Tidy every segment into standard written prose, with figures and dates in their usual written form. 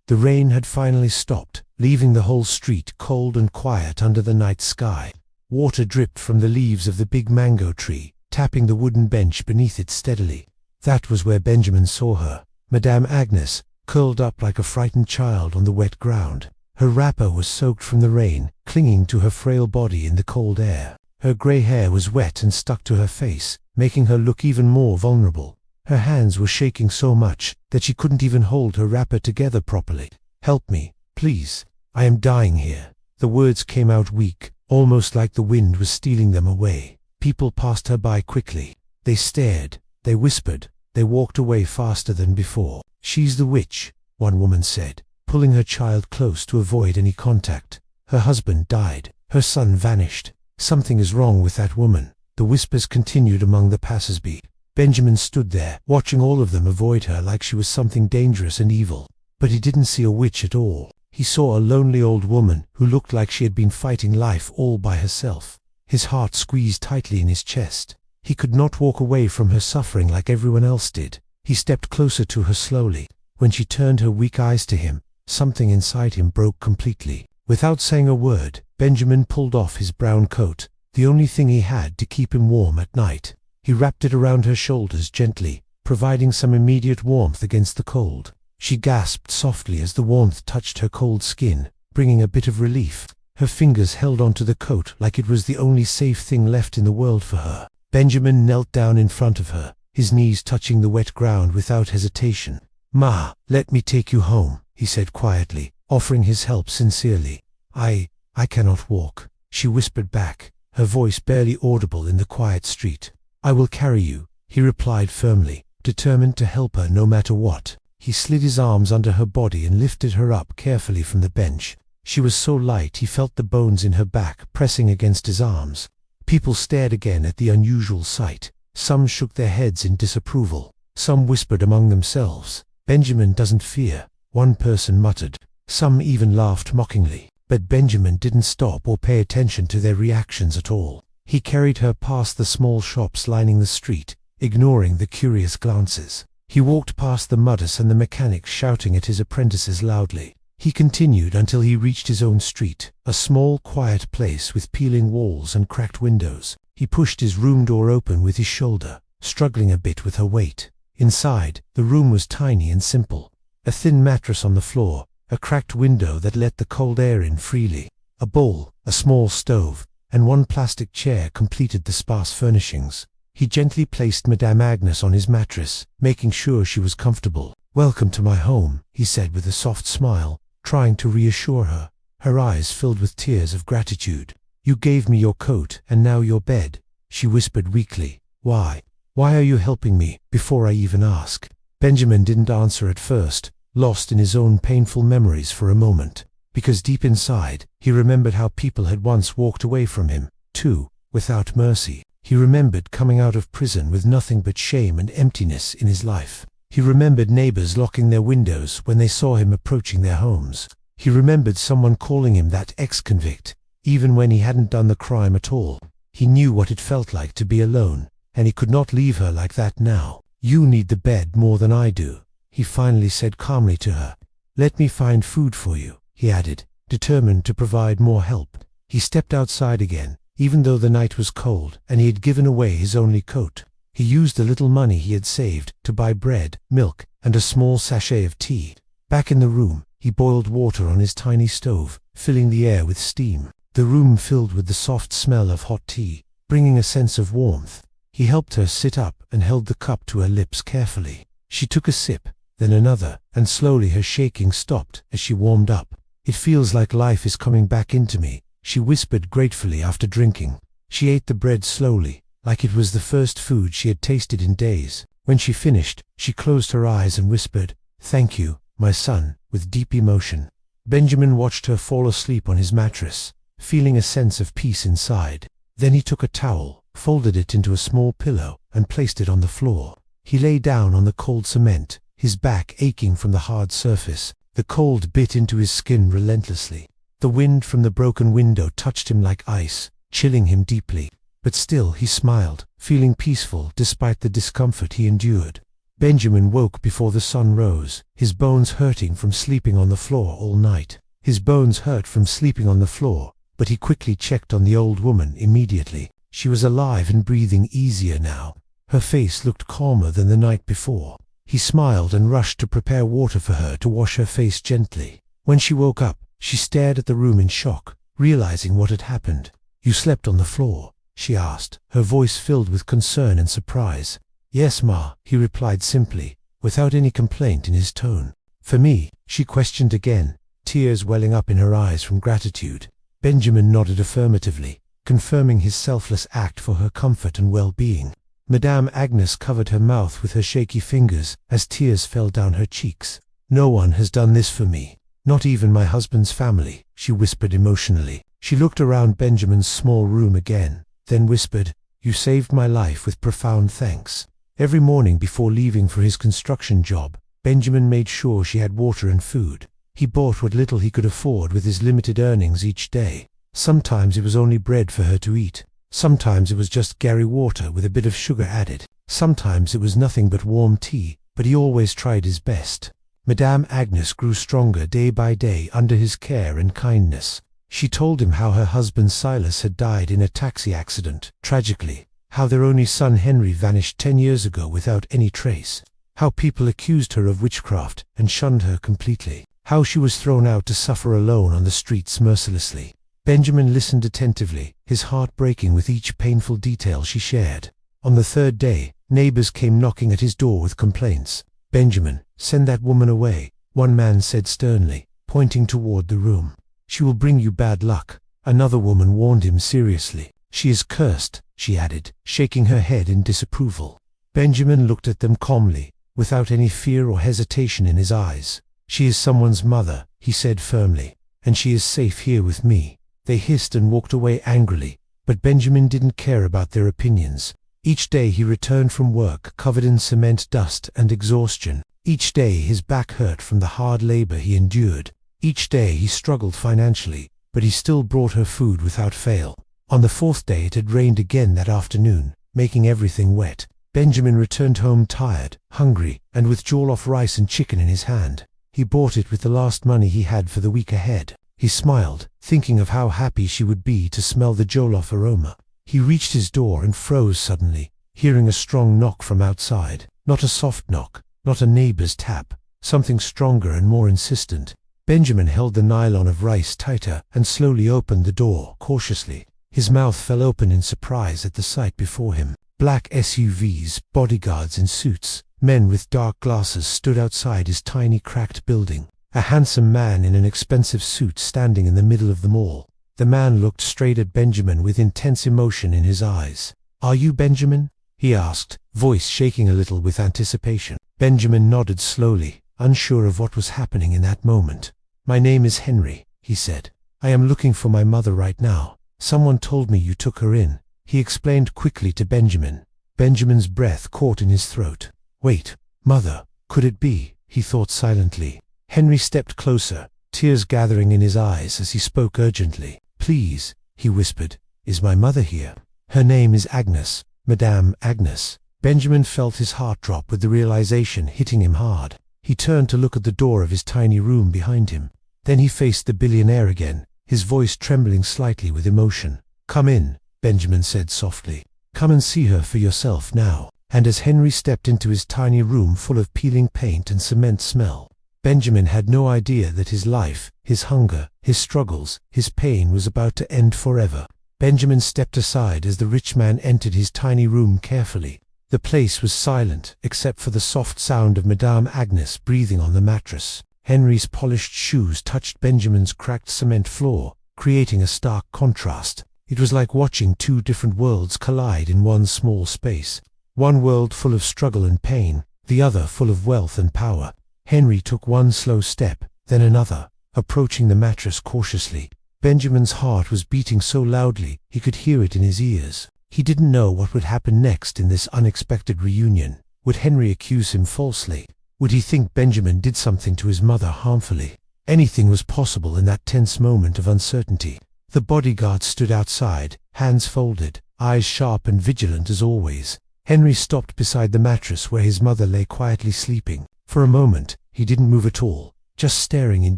The rain had finally stopped, leaving the whole street cold and quiet under the night sky. Water dripped from the leaves of the big mango tree, tapping the wooden bench beneath it steadily. That was where Benjamin saw her, Madame Agnes, curled up like a frightened child on the wet ground. Her wrapper was soaked from the rain, clinging to her frail body in the cold air. Her grey hair was wet and stuck to her face, making her look even more vulnerable. Her hands were shaking so much that she couldn't even hold her wrapper together properly. "Help me, please. I am dying here." The words came out weak, almost like the wind was stealing them away. People passed her by quickly. They stared, they whispered, they walked away faster than before. "She's the witch," one woman said, pulling her child close to avoid any contact. "Her husband died. Her son vanished. Something is wrong with that woman." The whispers continued among the passers-by. Benjamin stood there, watching all of them avoid her like she was something dangerous and evil. But he didn't see a witch at all. He saw a lonely old woman who looked like she had been fighting life all by herself. His heart squeezed tightly in his chest. He could not walk away from her suffering like everyone else did. He stepped closer to her slowly. When she turned her weak eyes to him, something inside him broke completely. Without saying a word, Benjamin pulled off his brown coat, the only thing he had to keep him warm at night. He wrapped it around her shoulders gently, providing some immediate warmth against the cold. She gasped softly as the warmth touched her cold skin, bringing a bit of relief. Her fingers held onto the coat like it was the only safe thing left in the world for her. Benjamin knelt down in front of her, his knees touching the wet ground without hesitation. "Ma, let me take you home," he said quietly, offering his help sincerely. I cannot walk," she whispered back, her voice barely audible in the quiet street. "I will carry you," he replied firmly, determined to help her no matter what. He slid his arms under her body and lifted her up carefully from the bench. She was so light he felt the bones in her back pressing against his arms. People stared again at the unusual sight. Some shook their heads in disapproval. Some whispered among themselves, "Benjamin doesn't fear," one person muttered. Some even laughed mockingly. But Benjamin didn't stop or pay attention to their reactions at all. He carried her past the small shops lining the street, ignoring the curious glances. He walked past the mudders and the mechanics shouting at his apprentices loudly. He continued until he reached his own street, a small, quiet place with peeling walls and cracked windows. He pushed his room door open with his shoulder, struggling a bit with her weight. Inside, the room was tiny and simple. A thin mattress on the floor, a cracked window that let the cold air in freely. A bowl, a small stove, and one plastic chair completed the sparse furnishings. He gently placed Madame Agnes on his mattress, making sure she was comfortable. "Welcome to my home," he said with a soft smile, trying to reassure her. Her eyes filled with tears of gratitude. "You gave me your coat and now your bed," she whispered weakly. Why are you helping me, before I even ask?" Benjamin didn't answer at first, lost in his own painful memories for a moment. Because deep inside, he remembered how people had once walked away from him, too, without mercy. He remembered coming out of prison with nothing but shame and emptiness in his life. He remembered neighbors locking their windows when they saw him approaching their homes. He remembered someone calling him that ex-convict, even when he hadn't done the crime at all. He knew what it felt like to be alone, and he could not leave her like that now. "You need the bed more than I do," he finally said calmly to her. "Let me find food for you," he added, determined to provide more help. He stepped outside again, even though the night was cold and he had given away his only coat. He used the little money he had saved to buy bread, milk, and a small sachet of tea. Back in the room, he boiled water on his tiny stove, filling the air with steam. The room filled with the soft smell of hot tea, bringing a sense of warmth. He helped her sit up and held the cup to her lips carefully. She took a sip, then another, and slowly her shaking stopped as she warmed up. "It feels like life is coming back into me," she whispered gratefully after drinking. She ate the bread slowly, like it was the first food she had tasted in days. When she finished, she closed her eyes and whispered, "Thank you, my son," with deep emotion. Benjamin watched her fall asleep on his mattress, feeling a sense of peace inside. Then he took a towel, folded it into a small pillow, and placed it on the floor. He lay down on the cold cement, his back aching from the hard surface. The cold bit into his skin relentlessly. The wind from the broken window touched him like ice, chilling him deeply. But still he smiled, feeling peaceful despite the discomfort he endured. Benjamin woke before the sun rose, his bones hurting from sleeping on the floor all night. His bones hurt from sleeping on the floor, but he quickly checked on the old woman immediately. She was alive and breathing easier now. Her face looked calmer than the night before. He smiled and rushed to prepare water for her to wash her face gently. When she woke up, she stared at the room in shock, realizing what had happened. "You slept on the floor?" she asked, her voice filled with concern and surprise. "Yes, Ma," he replied simply, without any complaint in his tone. "For me?" she questioned again, tears welling up in her eyes from gratitude. Benjamin nodded affirmatively, confirming his selfless act for her comfort and well-being. Madame Agnes covered her mouth with her shaky fingers as tears fell down her cheeks. "No one has done this for me, not even my husband's family," she whispered emotionally. She looked around Benjamin's small room again, then whispered, "You saved my life with profound thanks." Every morning before leaving for his construction job, Benjamin made sure she had water and food. He bought what little he could afford with his limited earnings each day. Sometimes it was only bread for her to eat. Sometimes it was just Gary water with a bit of sugar added. Sometimes it was nothing but warm tea, but he always tried his best. Madame Agnes grew stronger day by day under his care and kindness. She told him how her husband Silas had died in a taxi accident, tragically, how their only son Henry vanished 10 years ago without any trace, how people accused her of witchcraft and shunned her completely, how she was thrown out to suffer alone on the streets mercilessly. Benjamin listened attentively, his heart breaking with each painful detail she shared. On the third day, neighbors came knocking at his door with complaints. "Benjamin, send that woman away," one man said sternly, pointing toward the room. "She will bring you bad luck," another woman warned him seriously. "She is cursed," she added, shaking her head in disapproval. Benjamin looked at them calmly, without any fear or hesitation in his eyes. "She is someone's mother," he said firmly, "and she is safe here with me." They hissed and walked away angrily, but Benjamin didn't care about their opinions. Each day he returned from work covered in cement dust and exhaustion. Each day his back hurt from the hard labor he endured. Each day he struggled financially, but he still brought her food without fail. On the fourth day it had rained again that afternoon, making everything wet. Benjamin returned home tired, hungry, and with jollof rice and chicken in his hand. He bought it with the last money he had for the week ahead. He smiled, thinking of how happy she would be to smell the jollof aroma. He reached his door and froze suddenly, hearing a strong knock from outside. Not a soft knock, not a neighbor's tap, something stronger and more insistent. Benjamin held the nylon of rice tighter and slowly opened the door, cautiously. His mouth fell open in surprise at the sight before him. Black SUVs, bodyguards in suits, men with dark glasses stood outside his tiny cracked building. A handsome man in an expensive suit standing in the middle of them all. The man looked straight at Benjamin with intense emotion in his eyes. "Are you Benjamin?" he asked, voice shaking a little with anticipation. Benjamin nodded slowly, unsure of what was happening in that moment. "My name is Henry," he said. "I am looking for my mother right now. Someone told me you took her in," he explained quickly to Benjamin. Benjamin's breath caught in his throat. "Wait, mother, could it be?" he thought silently. Henry stepped closer, tears gathering in his eyes as he spoke urgently. "Please," he whispered, "is my mother here? Her name is Agnes, Madame Agnes." Benjamin felt his heart drop with the realization hitting him hard. He turned to look at the door of his tiny room behind him. Then he faced the billionaire again, his voice trembling slightly with emotion. "Come in," Benjamin said softly. "Come and see her for yourself now." And as Henry stepped into his tiny room full of peeling paint and cement smell, Benjamin had no idea that his life, his hunger, his struggles, his pain was about to end forever. Benjamin stepped aside as the rich man entered his tiny room carefully. The place was silent, except for the soft sound of Madame Agnes breathing on the mattress. Henry's polished shoes touched Benjamin's cracked cement floor, creating a stark contrast. It was like watching two different worlds collide in one small space. One world full of struggle and pain, the other full of wealth and power. Henry took one slow step, then another, approaching the mattress cautiously. Benjamin's heart was beating so loudly he could hear it in his ears. He didn't know what would happen next in this unexpected reunion. Would Henry accuse him falsely? Would he think Benjamin did something to his mother harmfully? Anything was possible in that tense moment of uncertainty. The bodyguard stood outside, hands folded, eyes sharp and vigilant as always. Henry stopped beside the mattress where his mother lay quietly sleeping. For a moment, he didn't move at all, just staring in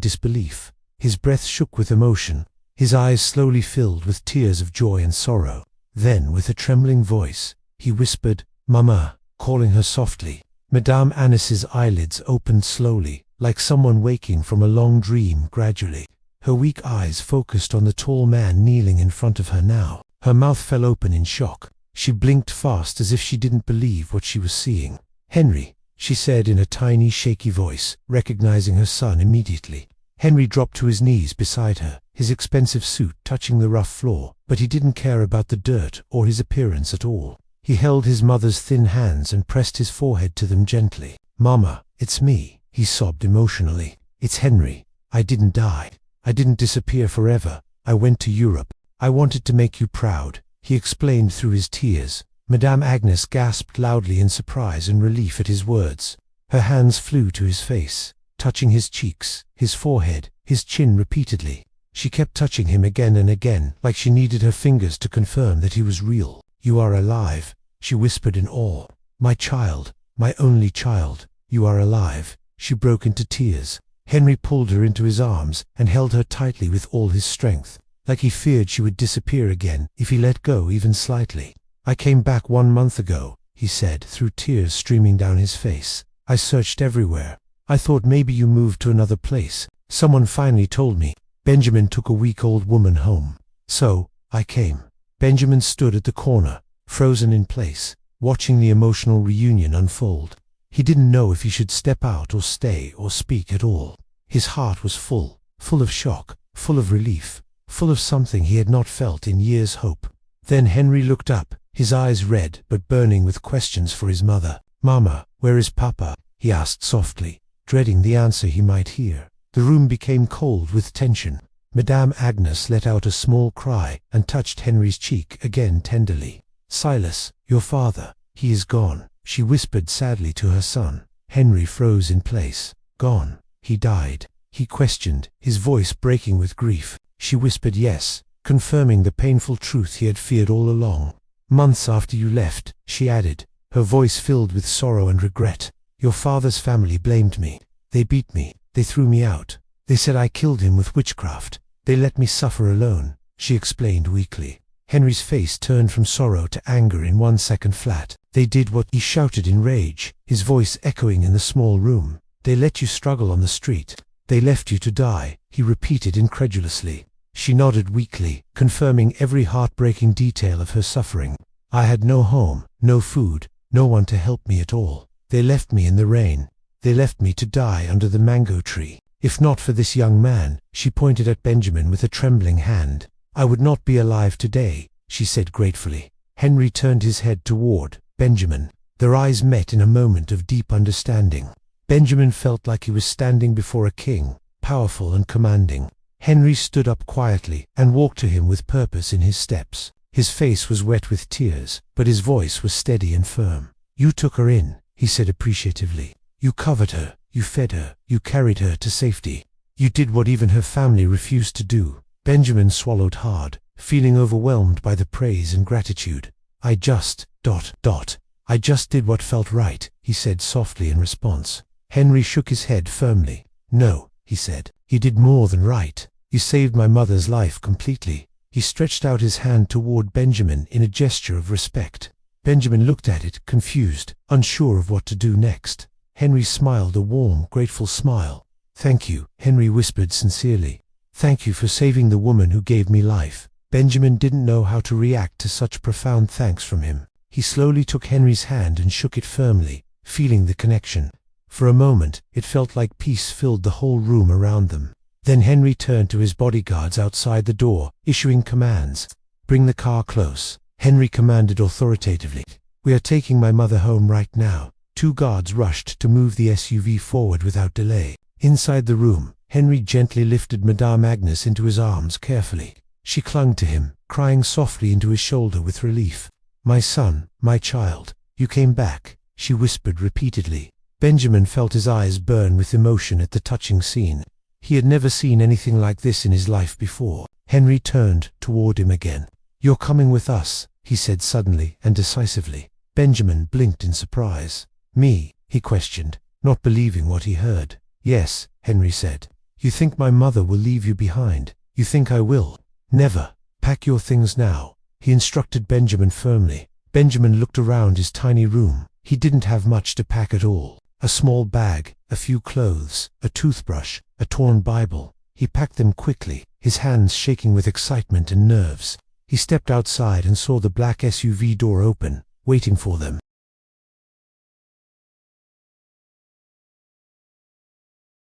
disbelief. His breath shook with emotion. His eyes slowly filled with tears of joy and sorrow. Then, with a trembling voice, he whispered, "Mama," calling her softly. Madame Anis's eyelids opened slowly, like someone waking from a long dream gradually. Her weak eyes focused on the tall man kneeling in front of her now. Her mouth fell open in shock. She blinked fast as if she didn't believe what she was seeing. "Henry," she said in a tiny, shaky voice, recognizing her son immediately. Henry dropped to his knees beside her, his expensive suit touching the rough floor, but he didn't care about the dirt or his appearance at all. He held his mother's thin hands and pressed his forehead to them gently. "Mama, it's me," he sobbed emotionally. "It's Henry. I didn't die. I didn't disappear forever. I went to Europe. I wanted to make you proud," he explained through his tears. Madame Agnes gasped loudly in surprise and relief at his words. Her hands flew to his face, touching his cheeks, his forehead, his chin repeatedly. She kept touching him again and again, like she needed her fingers to confirm that he was real. "You are alive," she whispered in awe. "My child, my only child, you are alive." She broke into tears. Henry pulled her into his arms and held her tightly with all his strength, like he feared she would disappear again if he let go even slightly. "I came back 1 month ago," he said, through tears streaming down his face. "I searched everywhere. I thought maybe you moved to another place. Someone finally told me. Benjamin took a week-old woman home. So, I came." Benjamin stood at the corner, frozen in place, watching the emotional reunion unfold. He didn't know if he should step out or stay or speak at all. His heart was full of shock, full of relief, full of something he had not felt in years' hope. Then Henry looked up, his eyes red but burning with questions for his mother. "Mama, where is Papa?" he asked softly, dreading the answer he might hear. The room became cold with tension. Madame Agnes let out a small cry and touched Henry's cheek again tenderly. "Silas, your father, he is gone," she whispered sadly to her son. Henry froze in place. "Gone? He died?" he questioned, his voice breaking with grief. She whispered yes, confirming the painful truth he had feared all along. "Months after you left," she added, her voice filled with sorrow and regret. "Your father's family blamed me. They beat me. They threw me out. They said I killed him with witchcraft. They let me suffer alone," she explained weakly. Henry's face turned from sorrow to anger in 1 second flat. "They did what?" he shouted in rage, his voice echoing in the small room. "They let you struggle on the street. They left you to die," he repeated incredulously. She nodded weakly, confirming every heartbreaking detail of her suffering. "I had no home, no food, no one to help me at all. They left me in the rain. They left me to die under the mango tree. If not for this young man," she pointed at Benjamin with a trembling hand, "I would not be alive today," she said gratefully. Henry turned his head toward Benjamin. Their eyes met in a moment of deep understanding. Benjamin felt like he was standing before a king, powerful and commanding. Henry stood up quietly and walked to him with purpose in his steps. His face was wet with tears, but his voice was steady and firm. "You took her in," he said appreciatively. "You covered her, you fed her, you carried her to safety. You did what even her family refused to do." Benjamin swallowed hard, feeling overwhelmed by the praise and gratitude. I just did what felt right," he said softly in response. Henry shook his head firmly. "No," he said, "you did more than right. You saved my mother's life completely." He stretched out his hand toward Benjamin in a gesture of respect. Benjamin looked at it, confused, unsure of what to do next. Henry smiled a warm, grateful smile. "Thank you," Henry whispered sincerely. "Thank you for saving the woman who gave me life." Benjamin didn't know how to react to such profound thanks from him. He slowly took Henry's hand and shook it firmly, feeling the connection. For a moment, it felt like peace filled the whole room around them. Then Henry turned to his bodyguards outside the door, issuing commands. "Bring the car close," Henry commanded authoritatively. "We are taking my mother home right now." 2 guards rushed to move the SUV forward without delay. Inside the room, Henry gently lifted Madame Agnes into his arms carefully. She clung to him, crying softly into his shoulder with relief. "My son, my child, you came back," she whispered repeatedly. Benjamin felt his eyes burn with emotion at the touching scene. He had never seen anything like this in his life before. Henry turned toward him again. "You're coming with us," he said suddenly and decisively. Benjamin blinked in surprise. "Me?" he questioned, not believing what he heard. "Yes," Henry said. "You think my mother will leave you behind? You think I will?" "Never. Pack your things now," he instructed Benjamin firmly. Benjamin looked around his tiny room. He didn't have much to pack at all. A small bag, a few clothes, a toothbrush, a torn Bible. He packed them quickly, his hands shaking with excitement and nerves. He stepped outside and saw the black SUV door open, waiting for them.